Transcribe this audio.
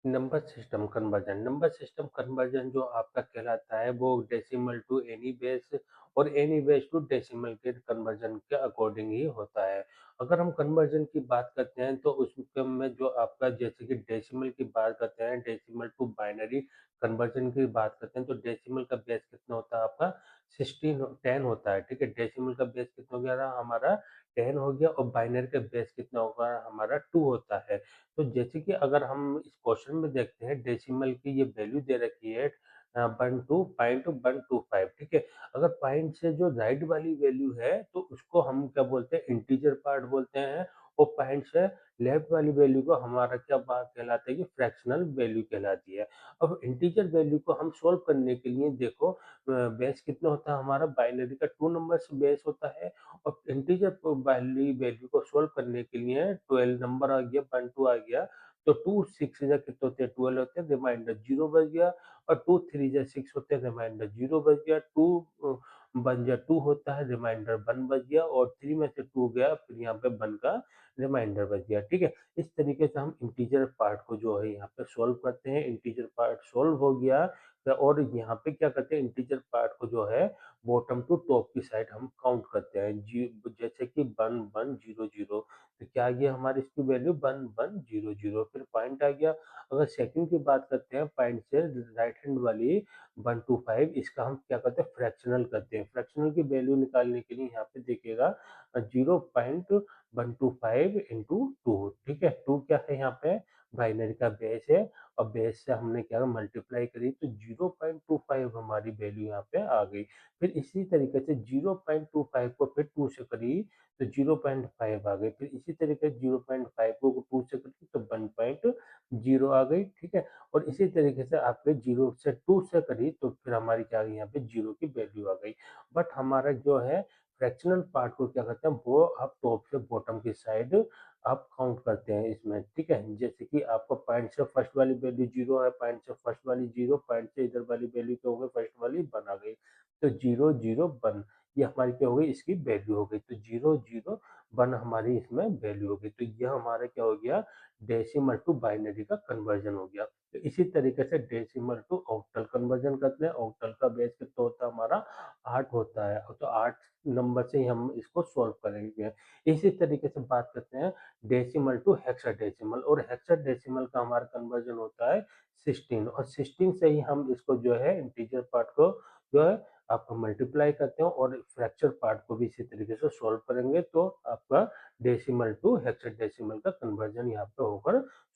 Number system conversion जो आपका कहलाता है वो डेसिमल टू एनी बेस और एनी बेस टू डेसिमल के कन्वर्जन के अकॉर्डिंग ही होता है। अगर हम कन्वर्जन की बात करते हैं तो उसके में जो आपका जैसे कि डेसिमल की बात करते हैं, डेसिमल टू बाइनरी कन्वर्जन की बात करते हैं तो डेसिमल का बेस कितना होता है आपका 10 होता है, ठीक है? डेसिमल का बेस कितना हो गया हमारा 10 हो गया और बाइनरी का बेस कितना होगा हमारा 2 होता है। तो जैसे कि अगर हम इस क्वेश्चन में देखते हैं डेसिमल की ये वैल्यू दे रखी है 1.125, ठीक है? अगर पॉइंट से जो राइट वाली वैल्यू है तो उसको हम क्या बोलते हैं इंटीजर पार्ट बोलते हैं और पॉइंट से लेफ्ट वाली वैल्यू को हमारा क्या बात कहलाता है कि फ्रैक्शनल वैल्यू कहलाती है। अब इंटीजर वैल्यू को हम सोल्व करने के लिए देखो बेस कितना होता है हमारा बाइनरी का 2 नंबर से बेस होता है और इंटीजर वाली वैल्यू को सोल्व करने के लिए 12 नंबर आ गया 1 2 आ गया तो 2 6 जा कितने होते हैं 12 होते हैं रिमाइंडर 0 बच गया और 2 3 जा 6 होते हैं रिमाइंडर 0 बच गया 2 1 जा 2 होता है रिमाइंडर 1 बच गया और 3 में से 2 गया फिर यहाँ पे 1 का रिमाइंडर बच गया ठीक है। इस तरीके से हम इंटीजर पार्ट को जो है यहाँ पे सोल्व करते हैं इंटीजर पार्ट सोल्व हो गया और यहाँ पे क्या करते हैं इंटीजर पार्ट को जो है बॉटम टू टॉप की साइड हम काउंट करते हैं जी जैसे कि 1100 तो क्या आ गया हमारी इसकी वैल्यू 1100 फिर पॉइंट आ गया। अगर सेकंड की बात करते हैं पॉइंट से राइट हैंड वाली 125 इसका हम क्या करते हैं फ्रैक्शनल करते हैं फ्रैक्शनल की वैल्यू निकालने के लिए यहाँ पे देखिएगा 0.125 इंटू टू ठीक है। टू क्या है यहाँ पे बाइनरी का बेस है और बेस से हमने क्या मल्टीप्लाई करी तो 0.25 हमारी वैल्यू यहाँ पे आ गई। फिर इसी तरीके से 0.25 को फिर 2 से करी तो 0.5 आ गई। फिर इसी तरीके से 0.5 को 2 से करी तो 1.0 आ गई, ठीक है? और इसी तरीके से आपके 0 से 2 से करी तो फिर हमारी क्या आ गई यहाँ पे 0 की वैल्यू आ गई। बट हमारा जो है फ्रैक्शनल पार्ट को क्या करते हैं वो आप टॉप से बॉटम की साइड आप काउंट करते हैं इसमें, ठीक है? जैसे कि आपको पॉइंट से फर्स्ट वाली वैल्यू 0 है, पॉइंट से फर्स्ट वाली 0, पॉइंट से इधर वाली वैल्यू क्या हो गई फर्स्ट वाली 1 आ गई। तो 0, 0, 1 ये हमारी क्या हो गई इसकी वैल्यू हो गई। तो 0, 0, 1 हमारी इसमें वैल्यू हो गई। तो यह हमारा क्या हो गया डेसिमल टू बाइनरी का कन्वर्जन हो गया। तो इसी तरीके से डेसिमल टू ऑक्टल कन्वर्जन करते हैं। ऑक्टल का बेस कितना होता है हमारा 8 होता है। तो 8 नंबर से ही हम इसको सॉल्व करेंगे। इसी तरीके से बात करते हैं डेसिमल टू हेक्साडेसिमल और हेक्साडेसिमल का हमारा कन्वर्जन होता है 16 और 16 से ही हम इसको जो है इंटीजर पार्ट को जो है आप मल्टीप्लाई करते हो और फ्रैक्चर पार्ट को भी इसी तरीके से सॉल्व करेंगे तो आपका डेसिमल टू हेक्साडेसिमल का कन्वर्जन यहाँ पे होकर